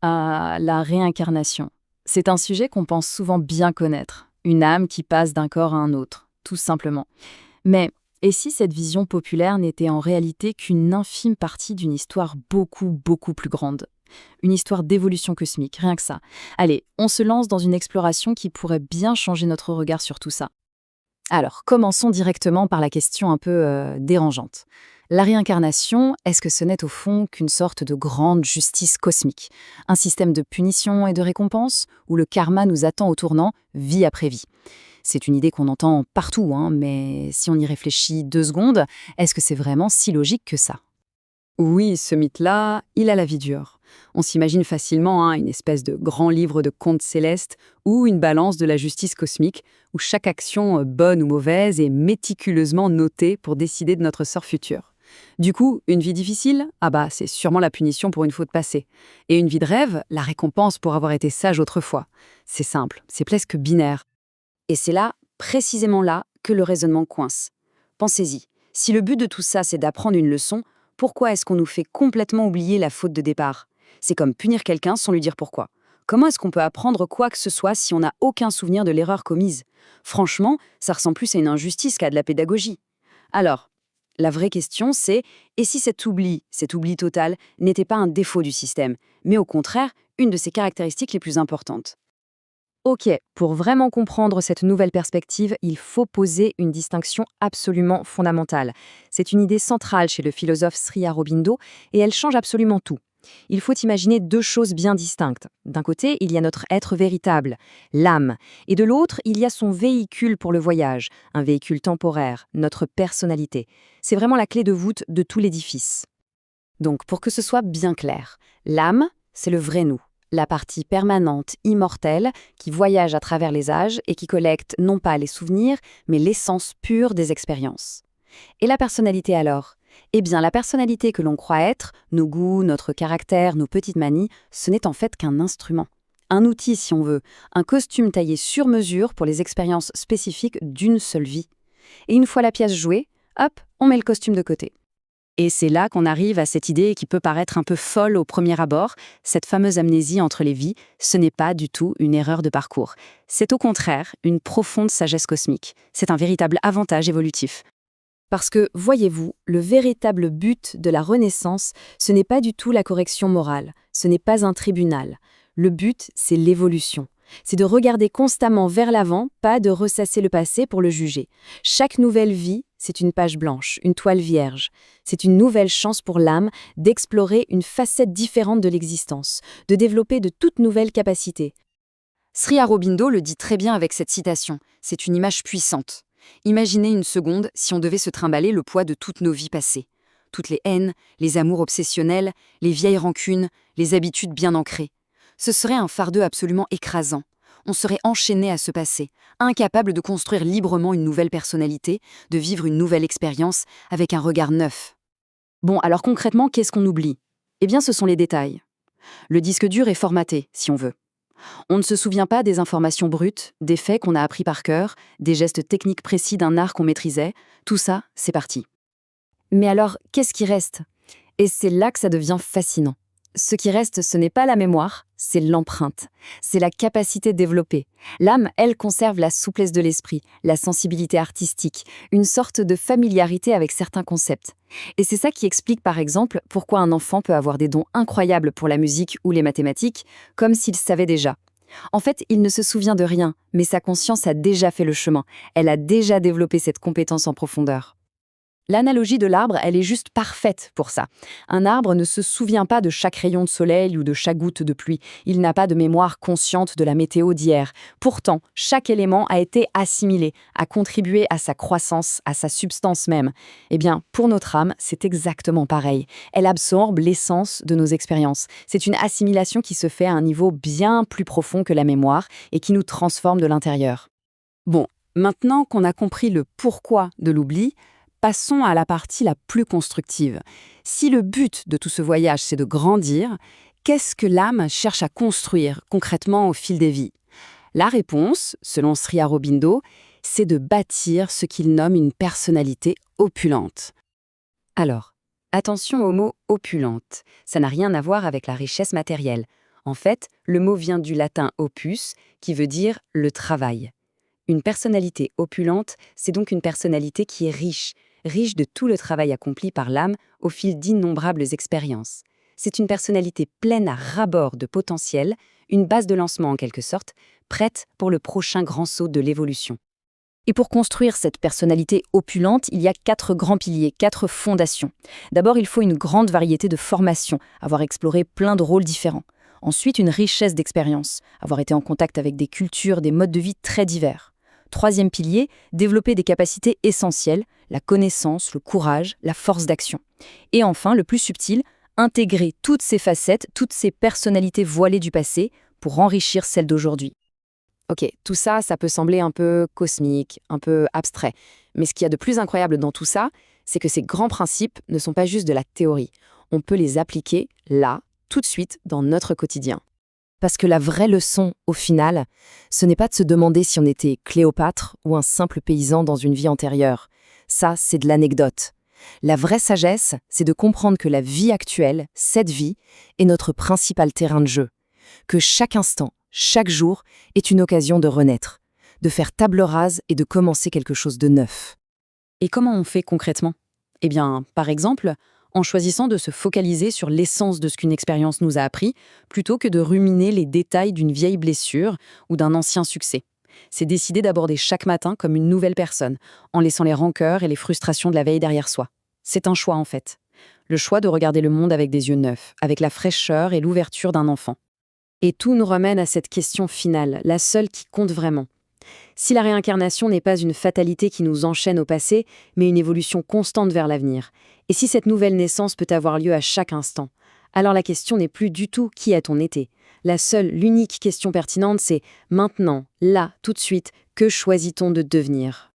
Ah, la réincarnation. C'est un sujet qu'on pense souvent bien connaître. Une âme qui passe d'un corps à un autre, tout simplement. Mais et si cette vision populaire n'était en réalité qu'une infime partie d'une histoire beaucoup, beaucoup plus grande? Une histoire d'évolution cosmique, rien que ça. Allez, on se lance dans une exploration qui pourrait bien changer notre regard sur tout ça. Alors, commençons directement par la question un peu dérangeante. La réincarnation, est-ce que ce n'est au fond qu'une sorte de grande justice cosmique? Un système de punition et de récompense où le karma nous attend au tournant, vie après vie? C'est une idée qu'on entend partout, hein, mais si on y réfléchit 2 secondes, est-ce que c'est vraiment si logique que ça? Oui, ce mythe-là, il a la vie dure. On s'imagine facilement une espèce de grand livre de contes célestes ou une balance de la justice cosmique où chaque action, bonne ou mauvaise, est méticuleusement notée pour décider de notre sort futur. Du coup, une vie difficile, ah bah c'est sûrement la punition pour une faute passée. Et une vie de rêve, la récompense pour avoir été sage autrefois. C'est simple, c'est presque binaire. Et c'est là, précisément là, que le raisonnement coince. Pensez-y, si le but de tout ça c'est d'apprendre une leçon, pourquoi est-ce qu'on nous fait complètement oublier la faute de départ? C'est comme punir quelqu'un sans lui dire pourquoi. Comment est-ce qu'on peut apprendre quoi que ce soit si on n'a aucun souvenir de l'erreur commise? Franchement, ça ressemble plus à une injustice qu'à de la pédagogie. Alors, la vraie question c'est, et si cet oubli total, n'était pas un défaut du système, mais au contraire, une de ses caractéristiques les plus importantes? Ok, pour vraiment comprendre cette nouvelle perspective, il faut poser une distinction absolument fondamentale. C'est une idée centrale chez le philosophe Sri Aurobindo et elle change absolument tout. Il faut imaginer 2 choses bien distinctes. D'un côté, il y a notre être véritable, l'âme, et de l'autre, il y a son véhicule pour le voyage, un véhicule temporaire, notre personnalité. C'est vraiment la clé de voûte de tout l'édifice. Donc, pour que ce soit bien clair, l'âme, c'est le vrai nous, la partie permanente, immortelle, qui voyage à travers les âges et qui collecte non pas les souvenirs, mais l'essence pure des expériences. Et la personnalité alors? Eh bien, la personnalité que l'on croit être, nos goûts, notre caractère, nos petites manies, ce n'est en fait qu'un instrument. Un outil, si on veut, un costume taillé sur mesure pour les expériences spécifiques d'une seule vie. Et une fois la pièce jouée, hop, on met le costume de côté. Et c'est là qu'on arrive à cette idée qui peut paraître un peu folle au premier abord, cette fameuse amnésie entre les vies, ce n'est pas du tout une erreur de parcours. C'est au contraire une profonde sagesse cosmique. C'est un véritable avantage évolutif. Parce que, voyez-vous, le véritable but de la Renaissance, ce n'est pas du tout la correction morale, ce n'est pas un tribunal. Le but, c'est l'évolution. C'est de regarder constamment vers l'avant, pas de ressasser le passé pour le juger. Chaque nouvelle vie, c'est une page blanche, une toile vierge. C'est une nouvelle chance pour l'âme d'explorer une facette différente de l'existence, de développer de toutes nouvelles capacités. Sri Aurobindo le dit très bien avec cette citation, c'est une image puissante. Imaginez une seconde si on devait se trimballer le poids de toutes nos vies passées. Toutes les haines, les amours obsessionnels, les vieilles rancunes, les habitudes bien ancrées. Ce serait un fardeau absolument écrasant. On serait enchaîné à ce passé, incapable de construire librement une nouvelle personnalité, de vivre une nouvelle expérience avec un regard neuf. Bon, alors concrètement, qu'est-ce qu'on oublie? Eh bien, ce sont les détails. Le disque dur est formaté, si on veut. On ne se souvient pas des informations brutes, des faits qu'on a appris par cœur, des gestes techniques précis d'un art qu'on maîtrisait. Tout ça, c'est parti. Mais alors, qu'est-ce qui reste? Et c'est là que ça devient fascinant. Ce qui reste, ce n'est pas la mémoire, c'est l'empreinte. C'est la capacité développée. L'âme, elle, conserve la souplesse de l'esprit, la sensibilité artistique, une sorte de familiarité avec certains concepts. Et c'est ça qui explique, par exemple, pourquoi un enfant peut avoir des dons incroyables pour la musique ou les mathématiques, comme s'il savait déjà. En fait, il ne se souvient de rien, mais sa conscience a déjà fait le chemin. Elle a déjà développé cette compétence en profondeur. L'analogie de l'arbre, elle est juste parfaite pour ça. Un arbre ne se souvient pas de chaque rayon de soleil ou de chaque goutte de pluie. Il n'a pas de mémoire consciente de la météo d'hier. Pourtant, chaque élément a été assimilé, a contribué à sa croissance, à sa substance même. Eh bien, pour notre âme, c'est exactement pareil. Elle absorbe l'essence de nos expériences. C'est une assimilation qui se fait à un niveau bien plus profond que la mémoire et qui nous transforme de l'intérieur. Bon, maintenant qu'on a compris le pourquoi de l'oubli, passons à la partie la plus constructive. Si le but de tout ce voyage, c'est de grandir, qu'est-ce que l'âme cherche à construire concrètement au fil des vies? La réponse, selon Sri Aurobindo, c'est de bâtir ce qu'il nomme une personnalité opulente. Alors, attention au mot opulente. Ça n'a rien à voir avec la richesse matérielle. En fait, le mot vient du latin opus, qui veut dire le travail. Une personnalité opulente, c'est donc une personnalité qui est riche, riche de tout le travail accompli par l'âme au fil d'innombrables expériences. C'est une personnalité pleine à ras-bord de potentiel, une base de lancement en quelque sorte, prête pour le prochain grand saut de l'évolution. Et pour construire cette personnalité opulente, il y a 4 grands piliers, 4 fondations. D'abord, il faut une grande variété de formations, avoir exploré plein de rôles différents. Ensuite, une richesse d'expérience, avoir été en contact avec des cultures, des modes de vie très divers. Troisième pilier, développer des capacités essentielles, la connaissance, le courage, la force d'action. Et enfin, le plus subtil, intégrer toutes ces facettes, toutes ces personnalités voilées du passé pour enrichir celles d'aujourd'hui. Ok, tout ça, ça peut sembler un peu cosmique, un peu abstrait. Mais ce qu'il y a de plus incroyable dans tout ça, c'est que ces grands principes ne sont pas juste de la théorie. On peut les appliquer là, tout de suite, dans notre quotidien. Parce que la vraie leçon, au final, ce n'est pas de se demander si on était Cléopâtre ou un simple paysan dans une vie antérieure. Ça, c'est de l'anecdote. La vraie sagesse, c'est de comprendre que la vie actuelle, cette vie, est notre principal terrain de jeu. Que chaque instant, chaque jour, est une occasion de renaître, de faire table rase et de commencer quelque chose de neuf. Et comment on fait concrètement? Eh bien, par exemple, en choisissant de se focaliser sur l'essence de ce qu'une expérience nous a appris, plutôt que de ruminer les détails d'une vieille blessure ou d'un ancien succès. C'est décider d'aborder chaque matin comme une nouvelle personne, en laissant les rancœurs et les frustrations de la veille derrière soi. C'est un choix en fait. Le choix de regarder le monde avec des yeux neufs, avec la fraîcheur et l'ouverture d'un enfant. Et tout nous ramène à cette question finale, la seule qui compte vraiment. Si la réincarnation n'est pas une fatalité qui nous enchaîne au passé, mais une évolution constante vers l'avenir, et si cette nouvelle naissance peut avoir lieu à chaque instant, alors la question n'est plus du tout qui a-t-on été. La seule, l'unique question pertinente, c'est maintenant, là, tout de suite, que choisit-on de devenir ?